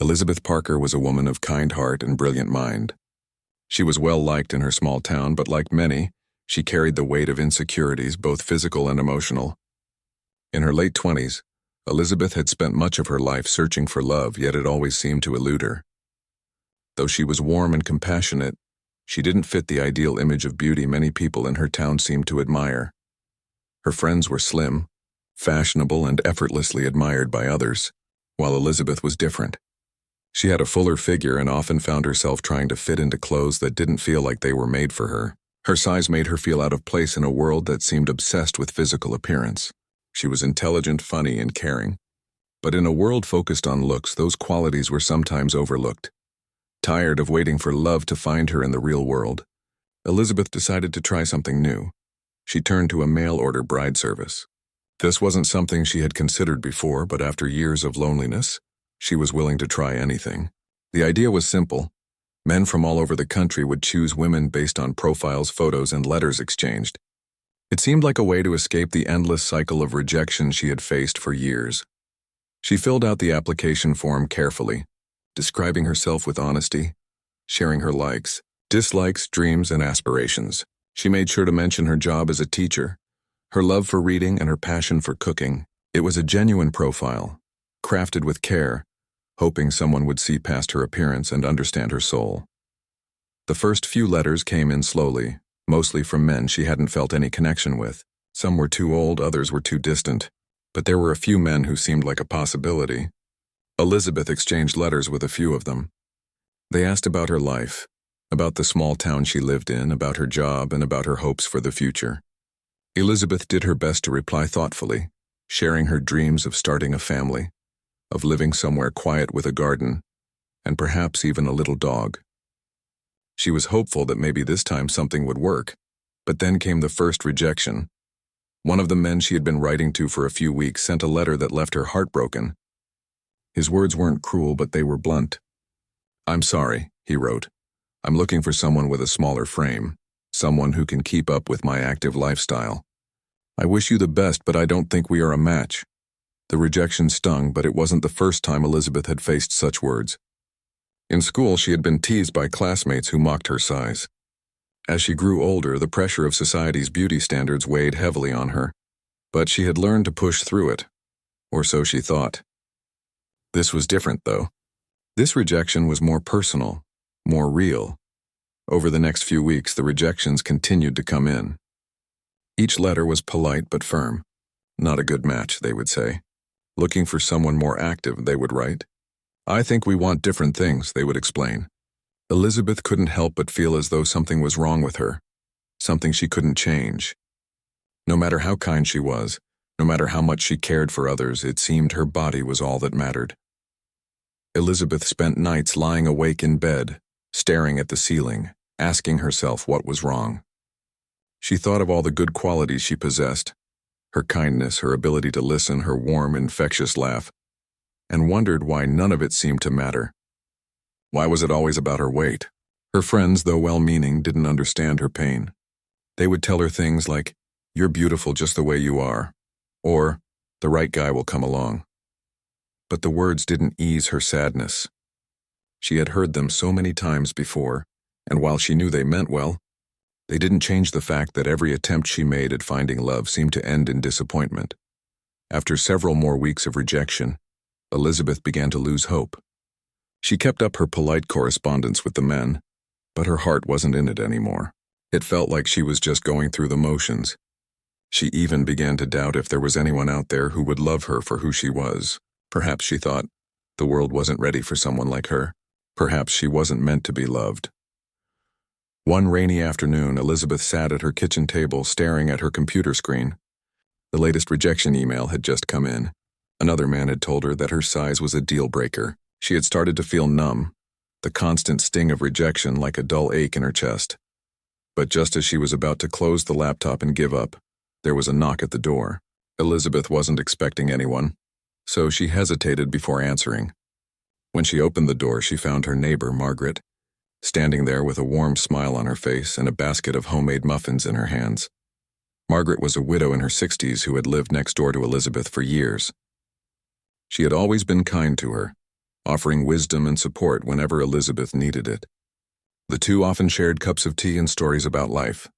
Elizabeth Parker was a woman of kind heart and brilliant mind. She was well liked in her small town, but like many, she carried the weight of insecurities, both physical and emotional. In her late 20s, Elizabeth had spent much of her life searching for love, yet it always seemed to elude her. Though she was warm and compassionate, she didn't fit the ideal image of beauty many people in her town seemed to admire. Her friends were slim, fashionable, and effortlessly admired by others, while Elizabeth was different. She had a fuller figure and often found herself trying to fit into clothes that didn't feel like they were made for her. Her size made her feel out of place in a world that seemed obsessed with physical appearance. She was intelligent, funny, and caring. But in a world focused on looks, those qualities were sometimes overlooked. Tired of waiting for love to find her in the real world, Elizabeth decided to try something new. She turned to a mail-order bride service. This wasn't something she had considered before, but after years of loneliness, she was willing to try anything. The idea was simple. Men from all over the country would choose women based on profiles, photos, and letters exchanged. It seemed like a way to escape the endless cycle of rejection she had faced for years. She filled out the application form carefully, describing herself with honesty, sharing her likes, dislikes, dreams, and aspirations. She made sure to mention her job as a teacher, her love for reading, and her passion for cooking. It was a genuine profile, crafted with care, hoping someone would see past her appearance and understand her soul. The first few letters came in slowly, mostly from men she hadn't felt any connection with. Some were too old, others were too distant, but there were a few men who seemed like a possibility. Elizabeth exchanged letters with a few of them. They asked about her life, about the small town she lived in, about her job, and about her hopes for the future. Elizabeth did her best to reply thoughtfully, sharing her dreams of starting a family, of living somewhere quiet with a garden, and perhaps even a little dog. She was hopeful that maybe this time something would work, but then came the first rejection. One of the men she had been writing to for a few weeks sent a letter that left her heartbroken. His words weren't cruel, but they were blunt. "I'm sorry," he wrote. "I'm looking for someone with a smaller frame, someone who can keep up with my active lifestyle. I wish you the best, but I don't think we are a match." The rejection stung, but it wasn't the first time Elizabeth had faced such words. In school, she had been teased by classmates who mocked her size. As she grew older, the pressure of society's beauty standards weighed heavily on her, but she had learned to push through it, or so she thought. This was different, though. This rejection was more personal, more real. Over the next few weeks, the rejections continued to come in. Each letter was polite but firm. "Not a good match," they would say. "Looking for someone more active," they would write. "I think we want different things," they would explain. Elizabeth couldn't help but feel as though something was wrong with her, something she couldn't change. No matter how kind she was, no matter how much she cared for others, it seemed her body was all that mattered. Elizabeth spent nights lying awake in bed, staring at the ceiling, asking herself what was wrong. She thought of all the good qualities she possessed, her kindness, her ability to listen, her warm, infectious laugh, and wondered why none of it seemed to matter. Why was it always about her weight? Her friends, though well-meaning, didn't understand her pain. They would tell her things like, "You're beautiful just the way you are," or, "The right guy will come along." But the words didn't ease her sadness. She had heard them so many times before, and while she knew they meant well, they didn't change the fact that every attempt she made at finding love seemed to end in disappointment. After several more weeks of rejection, Elizabeth began to lose hope. She kept up her polite correspondence with the men, but her heart wasn't in it anymore. It felt like she was just going through the motions. She even began to doubt if there was anyone out there who would love her for who she was. Perhaps, she thought, the world wasn't ready for someone like her. Perhaps she wasn't meant to be loved. One rainy afternoon, Elizabeth sat at her kitchen table staring at her computer screen. The latest rejection email had just come in. Another man had told her that her size was a deal breaker. She had started to feel numb, the constant sting of rejection like a dull ache in her chest. But just as she was about to close the laptop and give up, there was a knock at the door. Elizabeth wasn't expecting anyone, so she hesitated before answering. When she opened the door, she found her neighbor, Margaret, standing there with a warm smile on her face and a basket of homemade muffins in her hands. Margaret was a widow in her 60s who had lived next door to Elizabeth for years. She had always been kind to her, offering wisdom and support whenever Elizabeth needed it. The two often shared cups of tea and stories about life.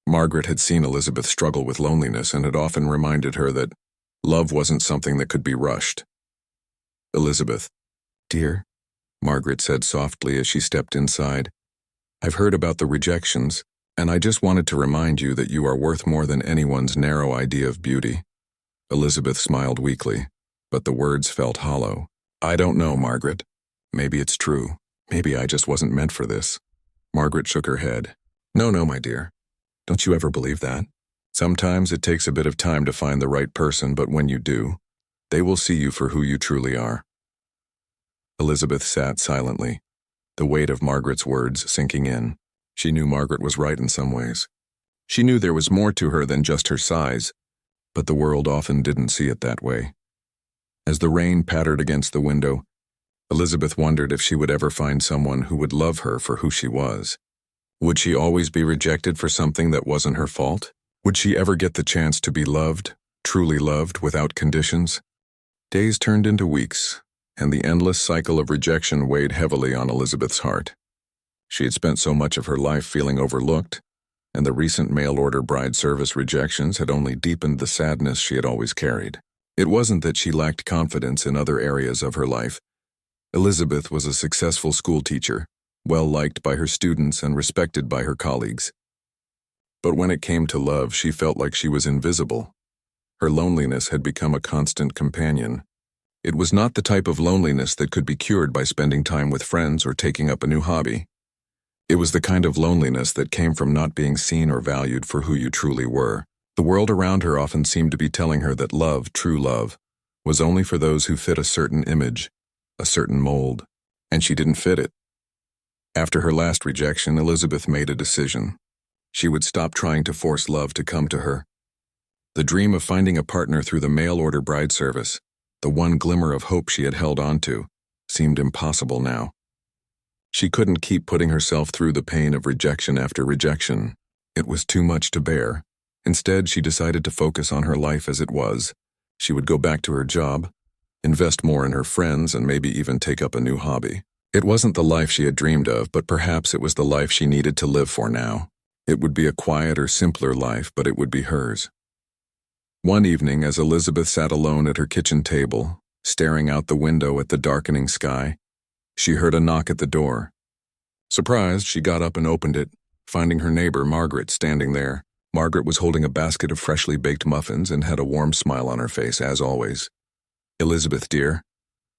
Margaret had seen Elizabeth struggle with loneliness and had often reminded her that love wasn't something that could be rushed. "Elizabeth, dear," Margaret said softly as she stepped inside, "I've heard about the rejections, and I just wanted to remind you that you are worth more than anyone's narrow idea of beauty." Elizabeth smiled weakly, but the words felt hollow. "I don't know, Margaret. Maybe it's true. Maybe I just wasn't meant for this." Margaret shook her head. "No, my dear. Don't you ever believe that? Sometimes it takes a bit of time to find the right person, but when you do, they will see you for who you truly are." Elizabeth sat silently, the weight of Margaret's words sinking in. She knew Margaret was right in some ways. She knew there was more to her than just her size, but the world often didn't see it that way. As the rain pattered against the window, Elizabeth wondered if she would ever find someone who would love her for who she was. Would she always be rejected for something that wasn't her fault? Would she ever get the chance to be loved, truly loved, without conditions? Days turned into weeks, and the endless cycle of rejection weighed heavily on Elizabeth's heart. She had spent so much of her life feeling overlooked, and the recent mail-order bride service rejections had only deepened the sadness she had always carried. It wasn't that she lacked confidence in other areas of her life. Elizabeth was a successful schoolteacher, well-liked by her students and respected by her colleagues. But when it came to love, she felt like she was invisible. Her loneliness had become a constant companion. It was not the type of loneliness that could be cured by spending time with friends or taking up a new hobby. It was the kind of loneliness that came from not being seen or valued for who you truly were. The world around her often seemed to be telling her that love, true love, was only for those who fit a certain image, a certain mold, and she didn't fit it. After her last rejection, Elizabeth made a decision. She would stop trying to force love to come to her. The dream of finding a partner through the mail-order bride service, the one glimmer of hope she had held on to, seemed impossible now. She couldn't keep putting herself through the pain of rejection after rejection. It was too much to bear. Instead, she decided to focus on her life as it was. She would go back to her job, invest more in her friends, and maybe even take up a new hobby. It wasn't the life she had dreamed of, but perhaps it was the life she needed to live for now. It would be a quieter, simpler life, but it would be hers. One evening, as Elizabeth sat alone at her kitchen table, staring out the window at the darkening sky, she heard a knock at the door. Surprised, she got up and opened it, finding her neighbor, Margaret, standing there. Margaret was holding a basket of freshly baked muffins and had a warm smile on her face, as always. "Elizabeth, dear,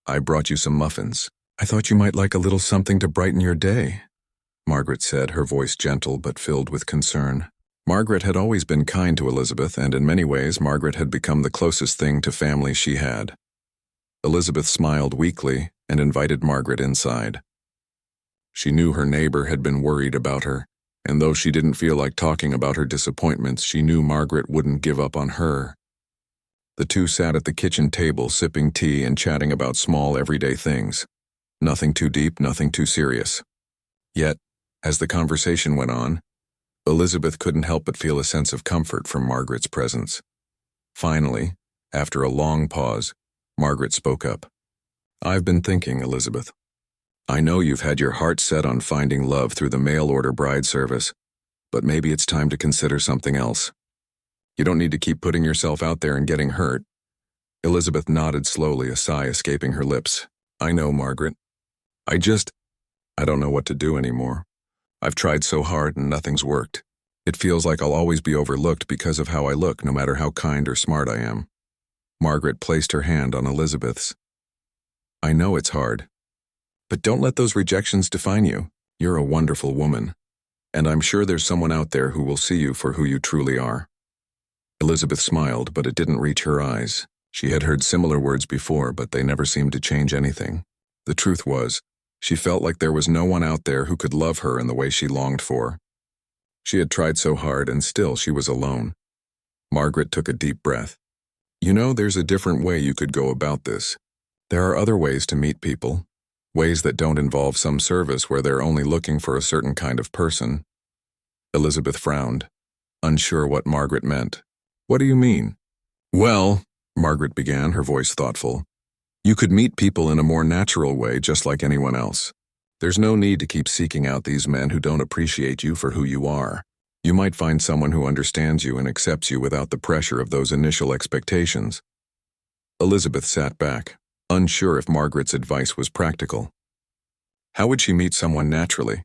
I brought you some muffins. I thought you might like a little something to brighten your day," Margaret said, her voice gentle but filled with concern. Margaret had always been kind to Elizabeth, and in many ways Margaret had become the closest thing to family she had. Elizabeth smiled weakly and invited Margaret inside. She knew her neighbor had been worried about her, and though she didn't feel like talking about her disappointments, she knew Margaret wouldn't give up on her. The two sat at the kitchen table sipping tea and chatting about small everyday things. Nothing too deep, nothing too serious. Yet, as the conversation went on, Elizabeth couldn't help but feel a sense of comfort from Margaret's presence. Finally, after a long pause, Margaret spoke up. "I've been thinking, Elizabeth. I know you've had your heart set on finding love through the mail-order bride service, but maybe it's time to consider something else. You don't need to keep putting yourself out there and getting hurt." Elizabeth nodded slowly, a sigh escaping her lips. "I know, Margaret. I don't know what to do anymore. I've tried so hard and nothing's worked. It feels like I'll always be overlooked because of how I look, no matter how kind or smart I am." Margaret placed her hand on Elizabeth's. "I know it's hard. But don't let those rejections define you. You're a wonderful woman, and I'm sure there's someone out there who will see you for who you truly are." Elizabeth smiled, but it didn't reach her eyes. She had heard similar words before, but they never seemed to change anything. The truth was, she felt like there was no one out there who could love her in the way she longed for. She had tried so hard, and still she was alone. Margaret took a deep breath. "You know, there's a different way you could go about this. There are other ways to meet people, ways that don't involve some service where they're only looking for a certain kind of person." Elizabeth frowned, unsure what Margaret meant. "What do you mean?" "Well," Margaret began, her voice thoughtful, You could meet people in a more natural way just like anyone else. There's no need to keep seeking out these men who don't appreciate you for who you are. You might find someone who understands you and accepts you without the pressure of those initial expectations. Elizabeth sat back, unsure if Margaret's advice was practical. How would she meet someone naturally?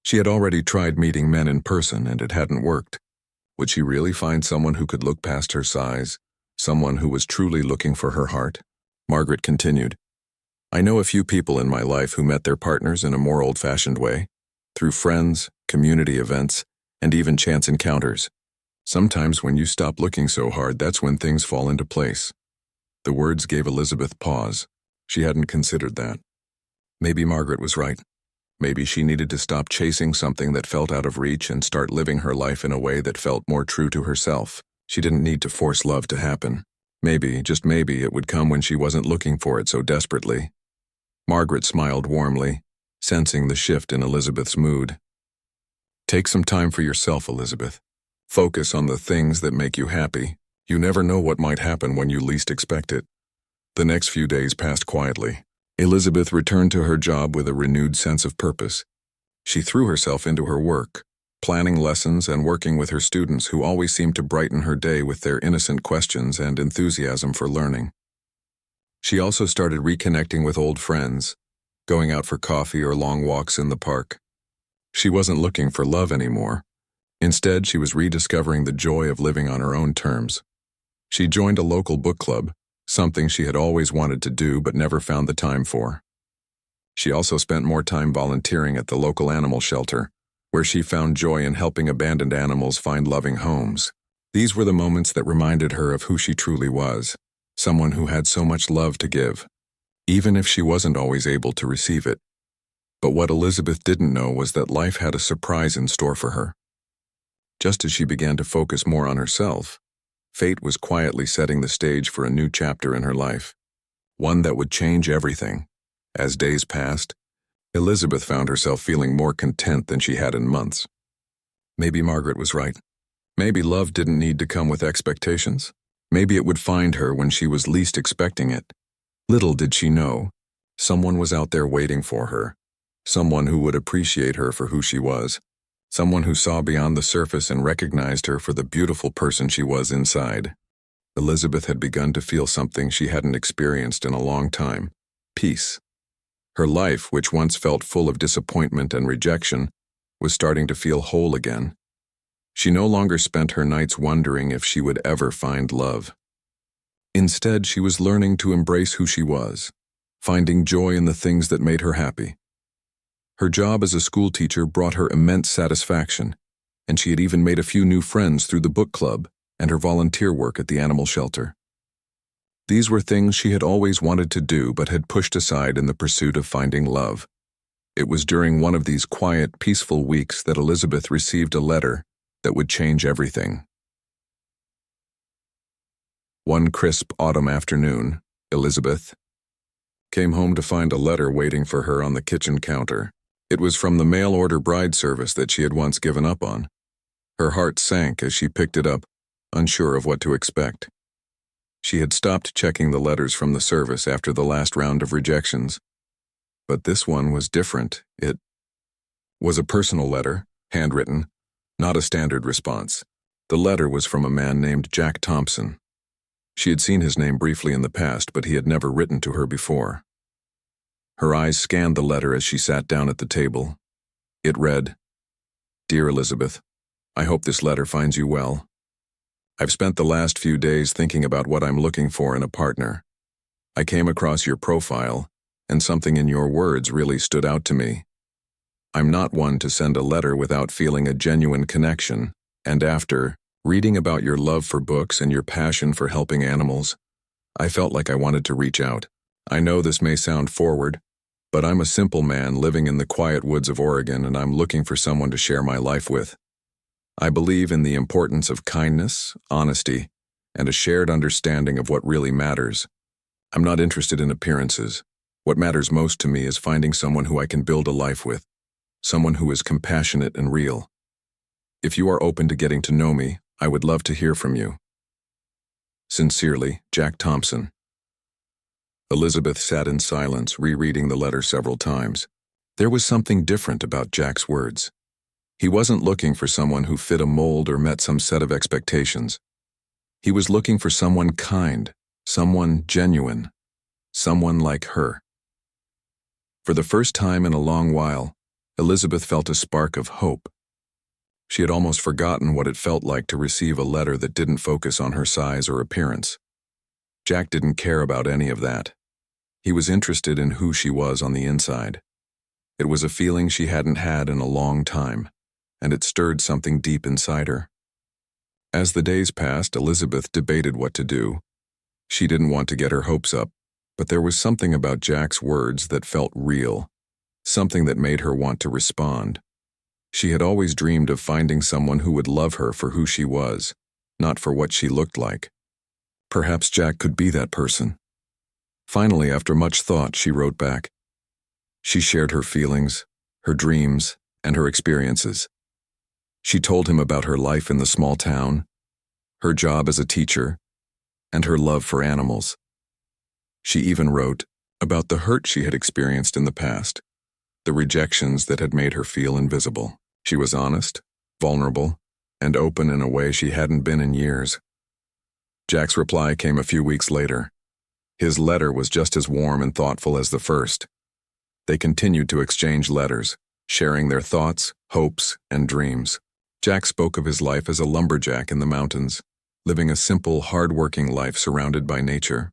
She had already tried meeting men in person and it hadn't worked. Would she really find someone who could look past her size, someone who was truly looking for her heart? Margaret continued, I know a few people in my life who met their partners in a more old-fashioned way, through friends, community events, and even chance encounters. Sometimes when you stop looking so hard, that's when things fall into place. The words gave Elizabeth pause. She hadn't considered that. Maybe Margaret was right. Maybe she needed to stop chasing something that felt out of reach and start living her life in a way that felt more true to herself. She didn't need to force love to happen. Maybe, just maybe, it would come when she wasn't looking for it so desperately. Margaret smiled warmly, sensing the shift in Elizabeth's mood. Take some time for yourself, Elizabeth. Focus on the things that make you happy. You never know what might happen when you least expect it. The next few days passed quietly. Elizabeth returned to her job with a renewed sense of purpose. She threw herself into her work, planning lessons and working with her students who always seemed to brighten her day with their innocent questions and enthusiasm for learning. She also started reconnecting with old friends, going out for coffee or long walks in the park. She wasn't looking for love anymore. Instead, she was rediscovering the joy of living on her own terms. She joined a local book club, something she had always wanted to do but never found the time for. She also spent more time volunteering at the local animal shelter, where she found joy in helping abandoned animals find loving homes. These were the moments that reminded her of who she truly was, someone who had so much love to give, even if she wasn't always able to receive it. But what Elizabeth didn't know was that life had a surprise in store for her. Just as she began to focus more on herself, fate was quietly setting the stage for a new chapter in her life, one that would change everything. As days passed, Elizabeth found herself feeling more content than she had in months. Maybe Margaret was right. Maybe love didn't need to come with expectations. Maybe it would find her when she was least expecting it. Little did she know, someone was out there waiting for her, someone who would appreciate her for who she was, someone who saw beyond the surface and recognized her for the beautiful person she was inside. Elizabeth had begun to feel something she hadn't experienced in a long time: peace. Her life, which once felt full of disappointment and rejection, was starting to feel whole again. She no longer spent her nights wondering if she would ever find love. Instead, she was learning to embrace who she was, finding joy in the things that made her happy. Her job as a schoolteacher brought her immense satisfaction, and she had even made a few new friends through the book club and her volunteer work at the animal shelter. These were things she had always wanted to do but had pushed aside in the pursuit of finding love. It was during one of these quiet, peaceful weeks that Elizabeth received a letter that would change everything. One crisp autumn afternoon, Elizabeth came home to find a letter waiting for her on the kitchen counter. It was from the mail-order bride service that she had once given up on. Her heart sank as she picked it up, unsure of what to expect. She had stopped checking the letters from the service after the last round of rejections. But this one was different. It was a personal letter, handwritten, not a standard response. The letter was from a man named Jack Thompson. She had seen his name briefly in the past, but he had never written to her before. Her eyes scanned the letter as she sat down at the table. It read, "Dear Elizabeth, I hope this letter finds you well. I've spent the last few days thinking about what I'm looking for in a partner. I came across your profile, and something in your words really stood out to me. I'm not one to send a letter without feeling a genuine connection, and after reading about your love for books and your passion for helping animals, I felt like I wanted to reach out. I know this may sound forward, but I'm a simple man living in the quiet woods of Oregon, and I'm looking for someone to share my life with. I believe in the importance of kindness, honesty, and a shared understanding of what really matters. I'm not interested in appearances. What matters most to me is finding someone who I can build a life with, someone who is compassionate and real. If you are open to getting to know me, I would love to hear from you. Sincerely, Jack Thompson." Elizabeth sat in silence, rereading the letter several times. There was something different about Jack's words. He wasn't looking for someone who fit a mold or met some set of expectations. He was looking for someone kind, someone genuine, someone like her. For the first time in a long while, Elizabeth felt a spark of hope. She had almost forgotten what it felt like to receive a letter that didn't focus on her size or appearance. Jack didn't care about any of that. He was interested in who she was on the inside. It was a feeling she hadn't had in a long time, and it stirred something deep inside her. As the days passed, Elizabeth debated what to do. She didn't want to get her hopes up, but there was something about Jack's words that felt real, something that made her want to respond. She had always dreamed of finding someone who would love her for who she was, not for what she looked like. Perhaps Jack could be that person. Finally, after much thought, she wrote back. She shared her feelings, her dreams, and her experiences. She told him about her life in the small town, her job as a teacher, and her love for animals. She even wrote about the hurt she had experienced in the past, the rejections that had made her feel invisible. She was honest, vulnerable, and open in a way she hadn't been in years. Jack's reply came a few weeks later. His letter was just as warm and thoughtful as the first. They continued to exchange letters, sharing their thoughts, hopes, and dreams. Jack spoke of his life as a lumberjack in the mountains, living a simple, hard-working life surrounded by nature.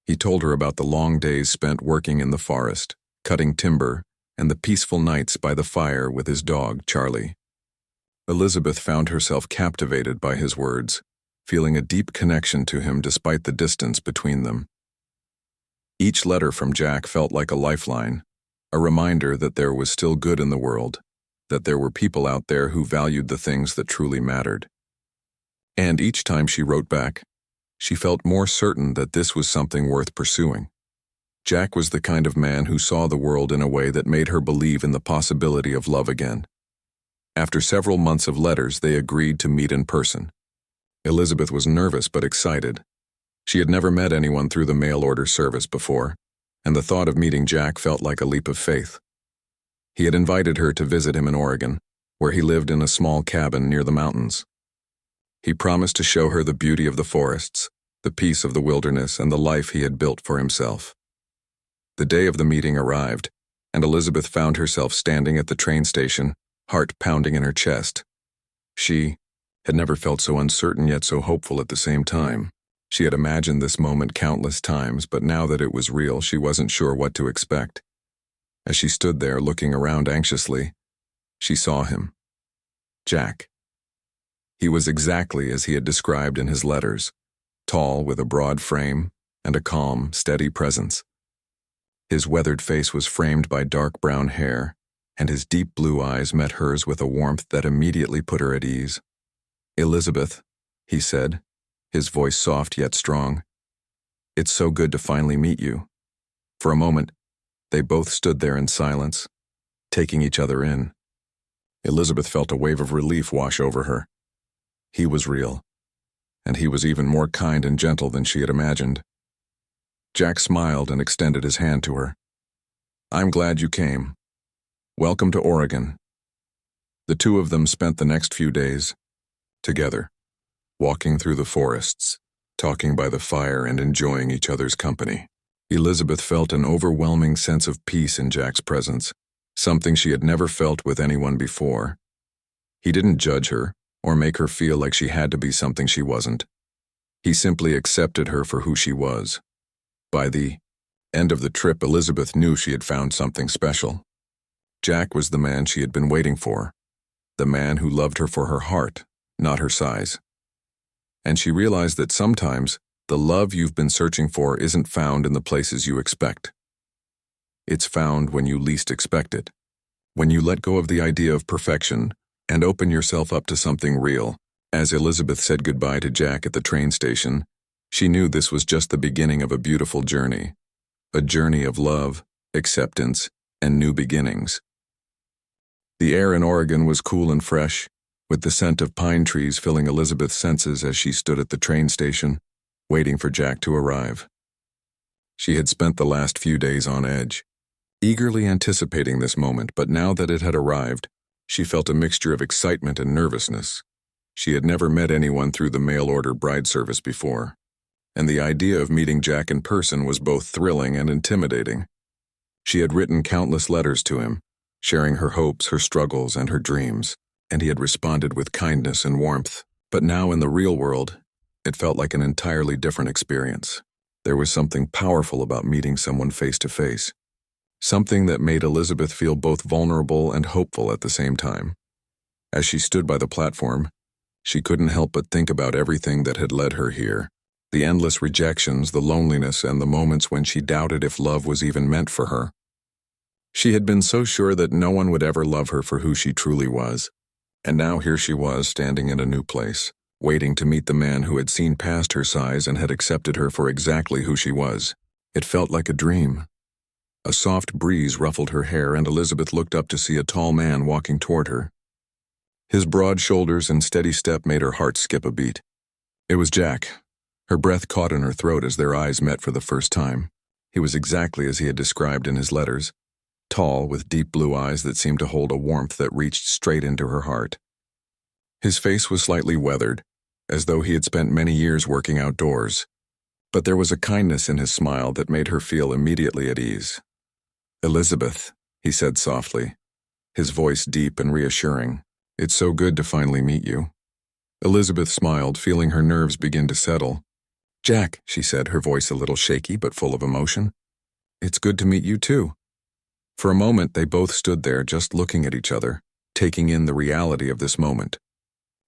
He told her about the long days spent working in the forest, cutting timber, and the peaceful nights by the fire with his dog, Charlie. Elizabeth found herself captivated by his words, feeling a deep connection to him despite the distance between them. Each letter from Jack felt like a lifeline, a reminder that there was still good in the world, that there were people out there who valued the things that truly mattered. And each time she wrote back, she felt more certain that this was something worth pursuing. Jack was the kind of man who saw the world in a way that made her believe in the possibility of love again. After several months of letters, they agreed to meet in person. Elizabeth was nervous but excited. She had never met anyone through the mail order service before, and the thought of meeting Jack felt like a leap of faith. He had invited her to visit him in Oregon, where he lived in a small cabin near the mountains. He promised to show her the beauty of the forests, the peace of the wilderness, and the life he had built for himself. The day of the meeting arrived, and Elizabeth found herself standing at the train station, heart pounding in her chest. She had never felt so uncertain yet so hopeful at the same time. She had imagined this moment countless times, but now that it was real, she wasn't sure what to expect. As she stood there looking around anxiously, she saw him. Jack. He was exactly as he had described in his letters, tall with a broad frame and a calm, steady presence. His weathered face was framed by dark brown hair, and his deep blue eyes met hers with a warmth that immediately put her at ease. "Elizabeth," he said, his voice soft yet strong. "It's so good to finally meet you." For a moment, they both stood there in silence, taking each other in. Elizabeth felt a wave of relief wash over her. He was real, and he was even more kind and gentle than she had imagined. Jack smiled and extended his hand to her. "I'm glad you came. Welcome to Oregon." The two of them spent the next few days together, walking through the forests, talking by the fire, and enjoying each other's company. Elizabeth felt an overwhelming sense of peace in Jack's presence, something she had never felt with anyone before. He didn't judge her or make her feel like she had to be something she wasn't. He simply accepted her for who she was. By the end of the trip, Elizabeth knew she had found something special. Jack was the man she had been waiting for, the man who loved her for her heart, not her size. And she realized that sometimes the love you've been searching for isn't found in the places you expect. It's found when you least expect it, when you let go of the idea of perfection and open yourself up to something real. As Elizabeth said goodbye to Jack at the train station, she knew this was just the beginning of a beautiful journey, a journey of love, acceptance, and new beginnings. The air in Oregon was cool and fresh, with the scent of pine trees filling Elizabeth's senses as she stood at the train station, waiting for Jack to arrive. She had spent the last few days on edge, eagerly anticipating this moment, but now that it had arrived, she felt a mixture of excitement and nervousness. She had never met anyone through the mail-order bride service before, and the idea of meeting Jack in person was both thrilling and intimidating. She had written countless letters to him, sharing her hopes, her struggles, and her dreams, and he had responded with kindness and warmth. But now in the real world, it felt like an entirely different experience. There was something powerful about meeting someone face to face, something that made Elizabeth feel both vulnerable and hopeful at the same time. As she stood by the platform, she couldn't help but think about everything that had led her here. The endless rejections, the loneliness, and the moments when she doubted if love was even meant for her. She had been so sure that no one would ever love her for who she truly was. And now here she was, standing in a new place, waiting to meet the man who had seen past her size and had accepted her for exactly who she was. It felt like a dream. A soft breeze ruffled her hair, and Elizabeth looked up to see a tall man walking toward her. His broad shoulders and steady step made her heart skip a beat. It was Jack. Her breath caught in her throat as their eyes met for the first time. He was exactly as he had described in his letters, tall, with deep blue eyes that seemed to hold a warmth that reached straight into her heart. His face was slightly weathered, as though he had spent many years working outdoors, but there was a kindness in his smile that made her feel immediately at ease. "Elizabeth," he said softly, his voice deep and reassuring. "It's so good to finally meet you." Elizabeth smiled, feeling her nerves begin to settle. "Jack," she said, her voice a little shaky but full of emotion. "It's good to meet you too." For a moment, they both stood there just looking at each other, taking in the reality of this moment.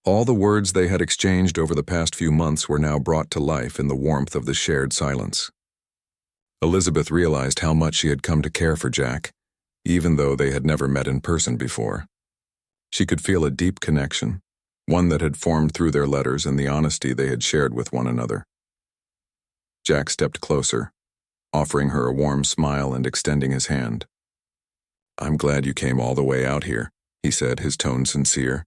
All the words they had exchanged over the past few months were now brought to life in the warmth of the shared silence. Elizabeth realized how much she had come to care for Jack, even though they had never met in person before. She could feel a deep connection, one that had formed through their letters and the honesty they had shared with one another. Jack stepped closer, offering her a warm smile and extending his hand. "I'm glad you came all the way out here," he said, his tone sincere.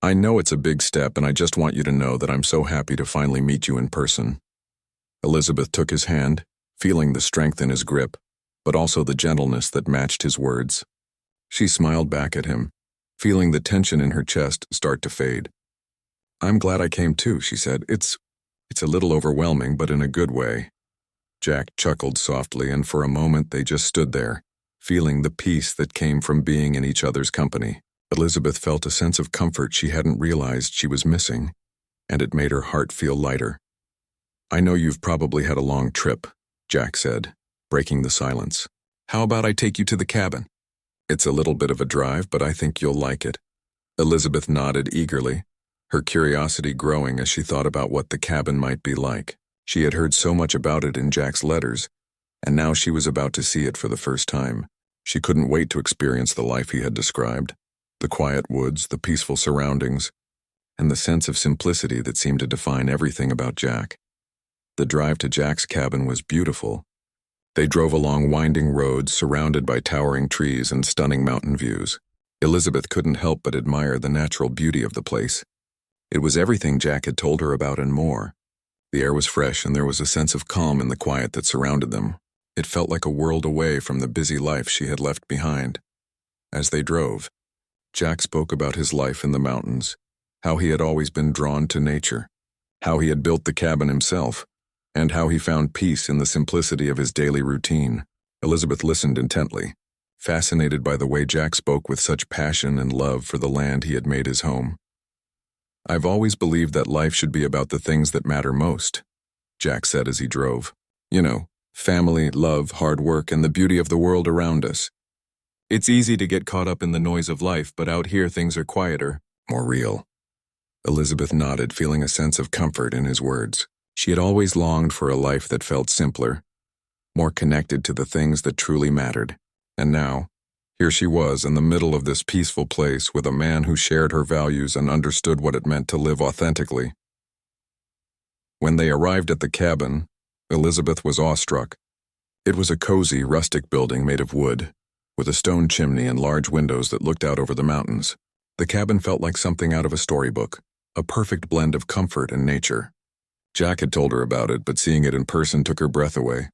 "I know it's a big step, and I just want you to know that I'm so happy to finally meet you in person." Elizabeth took his hand, feeling the strength in his grip, but also the gentleness that matched his words. She smiled back at him, feeling the tension in her chest start to fade. "I'm glad I came too," she said. It's a little overwhelming, but in a good way." Jack chuckled softly, and for a moment they just stood there, feeling the peace that came from being in each other's company. Elizabeth felt a sense of comfort she hadn't realized she was missing, and it made her heart feel lighter. "I know you've probably had a long trip," Jack said, breaking the silence. "How about I take you to the cabin? It's a little bit of a drive, but I think you'll like it." Elizabeth nodded eagerly, her curiosity growing as she thought about what the cabin might be like. She had heard so much about it in Jack's letters, and now she was about to see it for the first time. She couldn't wait to experience the life he had described. The quiet woods, the peaceful surroundings, and the sense of simplicity that seemed to define everything about Jack. The drive to Jack's cabin was beautiful. They drove along winding roads surrounded by towering trees and stunning mountain views. Elizabeth couldn't help but admire the natural beauty of the place. It was everything Jack had told her about and more. The air was fresh, and there was a sense of calm in the quiet that surrounded them. It felt like a world away from the busy life she had left behind. As they drove, Jack spoke about his life in the mountains, how he had always been drawn to nature, how he had built the cabin himself, and how he found peace in the simplicity of his daily routine. Elizabeth listened intently, fascinated by the way Jack spoke with such passion and love for the land he had made his home. "I've always believed that life should be about the things that matter most," Jack said as he drove. "You know, family, love, hard work, and the beauty of the world around us. It's easy to get caught up in the noise of life, but out here things are quieter, more real." Elizabeth nodded, feeling a sense of comfort in his words. She had always longed for a life that felt simpler, more connected to the things that truly mattered. And now, here she was in the middle of this peaceful place with a man who shared her values and understood what it meant to live authentically. When they arrived at the cabin, Elizabeth was awestruck. It was a cozy, rustic building made of wood, with a stone chimney and large windows that looked out over the mountains. The cabin felt like something out of a storybook, a perfect blend of comfort and nature. Jack had told her about it, but seeing it in person took her breath away.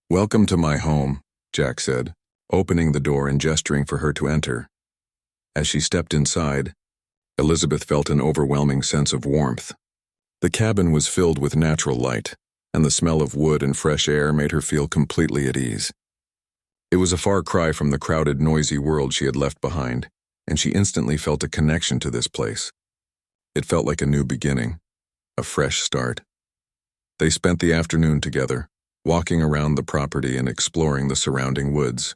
"Welcome to my home," Jack said, opening the door and gesturing for her to enter. As she stepped inside, Elizabeth felt an overwhelming sense of warmth. The cabin was filled with natural light, and the smell of wood and fresh air made her feel completely at ease. It was a far cry from the crowded, noisy world she had left behind, and she instantly felt a connection to this place. It felt like a new beginning, a fresh start. They spent the afternoon together, walking around the property and exploring the surrounding woods.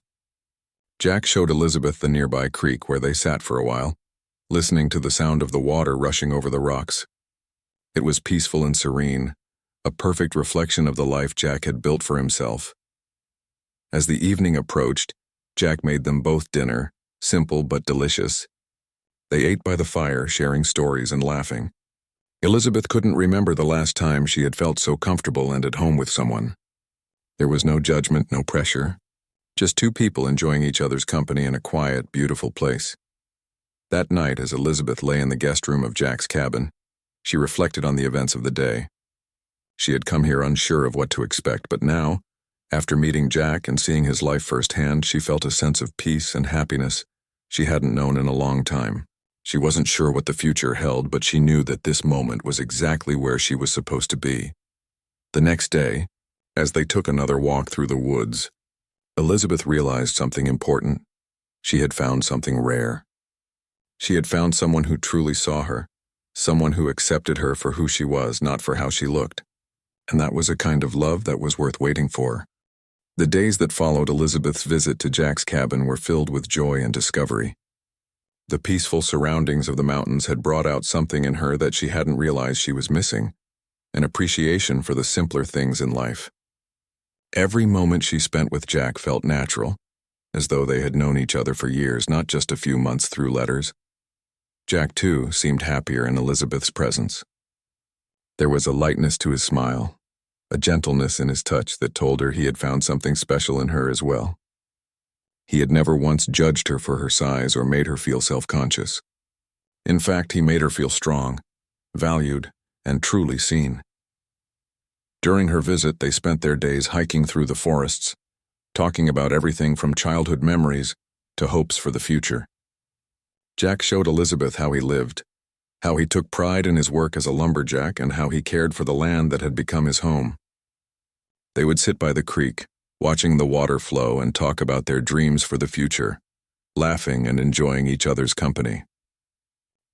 Jack showed Elizabeth the nearby creek where they sat for a while, listening to the sound of the water rushing over the rocks. It was peaceful and serene, a perfect reflection of the life Jack had built for himself. As the evening approached, Jack made them both dinner, simple but delicious. They ate by the fire, sharing stories and laughing. Elizabeth couldn't remember the last time she had felt so comfortable and at home with someone. There was no judgment, no pressure, just two people enjoying each other's company in a quiet, beautiful place. That night, as Elizabeth lay in the guest room of Jack's cabin, she reflected on the events of the day. She had come here unsure of what to expect, but now, after meeting Jack and seeing his life firsthand, she felt a sense of peace and happiness she hadn't known in a long time. She wasn't sure what the future held, but she knew that this moment was exactly where she was supposed to be. The next day, as they took another walk through the woods, Elizabeth realized something important. She had found something rare. She had found someone who truly saw her, someone who accepted her for who she was, not for how she looked. And that was a kind of love that was worth waiting for. The days that followed Elizabeth's visit to Jack's cabin were filled with joy and discovery. The peaceful surroundings of the mountains had brought out something in her that she hadn't realized she was missing, an appreciation for the simpler things in life. Every moment she spent with Jack felt natural, as though they had known each other for years, not just a few months through letters. Jack, too, seemed happier in Elizabeth's presence. There was a lightness to his smile, a gentleness in his touch that told her he had found something special in her as well. He had never once judged her for her size or made her feel self-conscious. In fact, he made her feel strong, valued, and truly seen. During her visit, they spent their days hiking through the forests, talking about everything from childhood memories to hopes for the future. Jack showed Elizabeth how he lived, how he took pride in his work as a lumberjack, and how he cared for the land that had become his home. They would sit by the creek, watching the water flow, and talk about their dreams for the future, laughing and enjoying each other's company.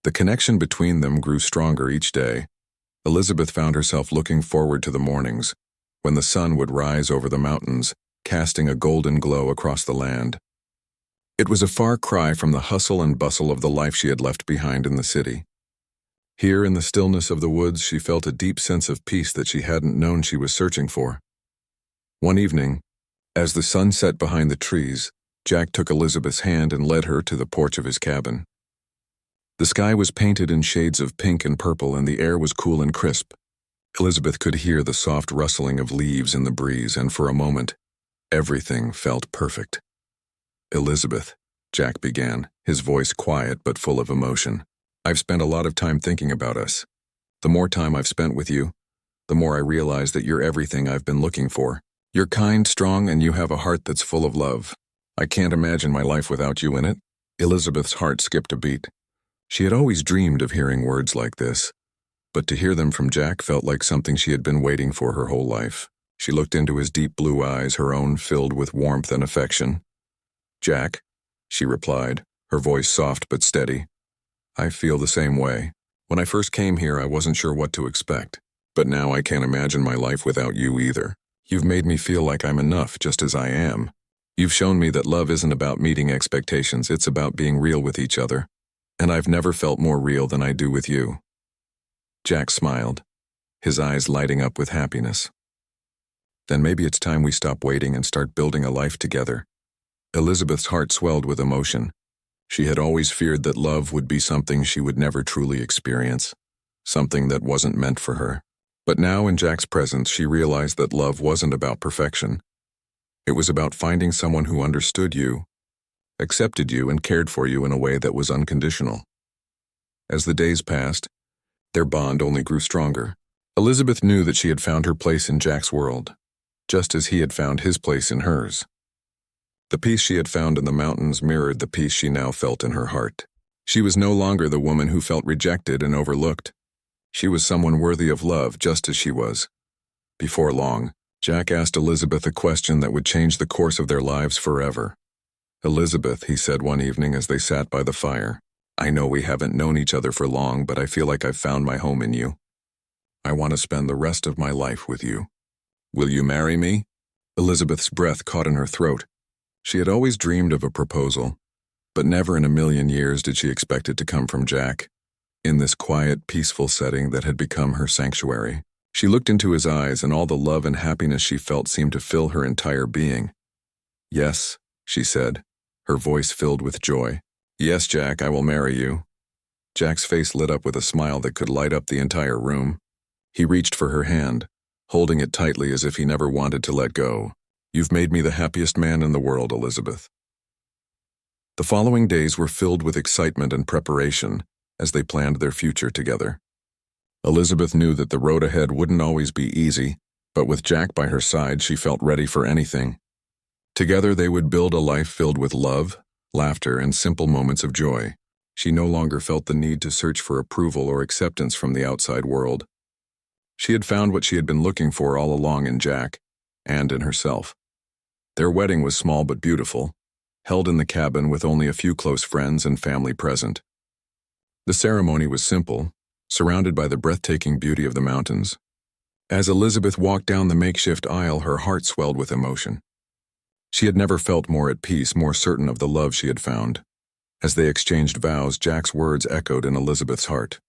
The connection between them grew stronger each day. Elizabeth found herself looking forward to the mornings, when the sun would rise over the mountains, casting a golden glow across the land. It was a far cry from the hustle and bustle of the life she had left behind in the city. Here in the stillness of the woods, she felt a deep sense of peace that she hadn't known she was searching for. One evening, as the sun set behind the trees, Jack took Elizabeth's hand and led her to the porch of his cabin. The sky was painted in shades of pink and purple, and the air was cool and crisp. Elizabeth could hear the soft rustling of leaves in the breeze, and for a moment, everything felt perfect. "Elizabeth," Jack began, his voice quiet but full of emotion. "I've spent a lot of time thinking about us. The more time I've spent with you, the more I realize that you're everything I've been looking for. You're kind, strong, and you have a heart that's full of love. I can't imagine my life without you in it." Elizabeth's heart skipped a beat. She had always dreamed of hearing words like this, but to hear them from Jack felt like something she had been waiting for her whole life. She looked into his deep blue eyes, her own filled with warmth and affection. "Jack," she replied, her voice soft but steady, "I feel the same way. When I first came here, I wasn't sure what to expect, but now I can't imagine my life without you either. You've made me feel like I'm enough just as I am. You've shown me that love isn't about meeting expectations, it's about being real with each other. And I've never felt more real than I do with you." Jack smiled, his eyes lighting up with happiness. "Then maybe it's time we stop waiting and start building a life together." Elizabeth's heart swelled with emotion. She had always feared that love would be something she would never truly experience, something that wasn't meant for her. But now in Jack's presence, she realized that love wasn't about perfection. It was about finding someone who understood you, accepted you, and cared for you in a way that was unconditional. As the days passed, their bond only grew stronger. Elizabeth knew that she had found her place in Jack's world. just as he had found his place in hers. The peace she had found in the mountains mirrored the peace she now felt in her heart. She was no longer the woman who felt rejected and overlooked. She was someone worthy of love, just as she was. Before long, Jack asked Elizabeth a question that would change the course of their lives forever. "Elizabeth," he said one evening as they sat by the fire, "I know we haven't known each other for long, but I feel like I've found my home in you. I want to spend the rest of my life with you. Will you marry me?" Elizabeth's breath caught in her throat. She had always dreamed of a proposal, but never in a million years did she expect it to come from Jack, in this quiet, peaceful setting that had become her sanctuary. She looked into his eyes, and all the love and happiness she felt seemed to fill her entire being. "Yes," she said, her voice filled with joy. "Yes, Jack, I will marry you." Jack's face lit up with a smile that could light up the entire room. He reached for her hand, holding it tightly as if he never wanted to let go. "You've made me the happiest man in the world, Elizabeth." The following days were filled with excitement and preparation as they planned their future together. Elizabeth knew that the road ahead wouldn't always be easy, but with Jack by her side, she felt ready for anything. Together they would build a life filled with love, laughter, and simple moments of joy. She no longer felt the need to search for approval or acceptance from the outside world. She had found what she had been looking for all along in Jack, and in herself. Their wedding was small but beautiful, held in the cabin with only a few close friends and family present. The ceremony was simple, surrounded by the breathtaking beauty of the mountains. As Elizabeth walked down the makeshift aisle, her heart swelled with emotion. She had never felt more at peace, more certain of the love she had found. As they exchanged vows, Jack's words echoed in Elizabeth's heart.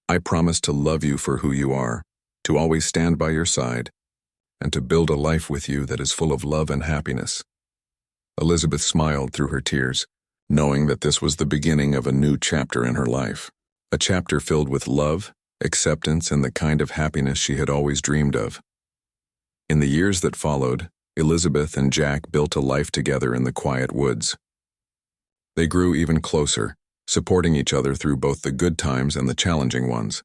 "I promise to love you for who you are, to always stand by your side, and to build a life with you that is full of love and happiness." Elizabeth smiled through her tears, knowing that this was the beginning of a new chapter in her life. A chapter filled with love, acceptance, and the kind of happiness she had always dreamed of. In the years that followed, Elizabeth and Jack built a life together in the quiet woods. They grew even closer, supporting each other through both the good times and the challenging ones.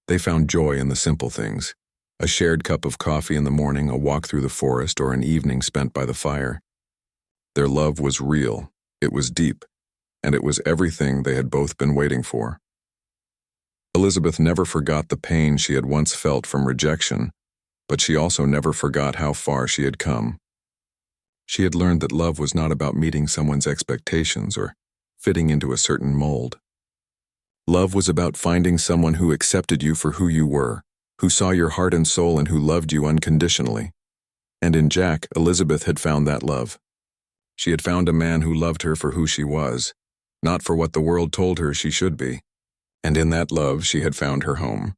They found joy in the simple things: a shared cup of coffee in the morning, a walk through the forest, or an evening spent by the fire. Their love was real, it was deep, and it was everything they had both been waiting for. Elizabeth never forgot the pain she had once felt from rejection, but she also never forgot how far she had come. She had learned that love was not about meeting someone's expectations or fitting into a certain mold. Love was about finding someone who accepted you for who you were, who saw your heart and soul, and who loved you unconditionally. And in Jack, Elizabeth had found that love. She had found a man who loved her for who she was, not for what the world told her she should be. And in that love, she had found her home.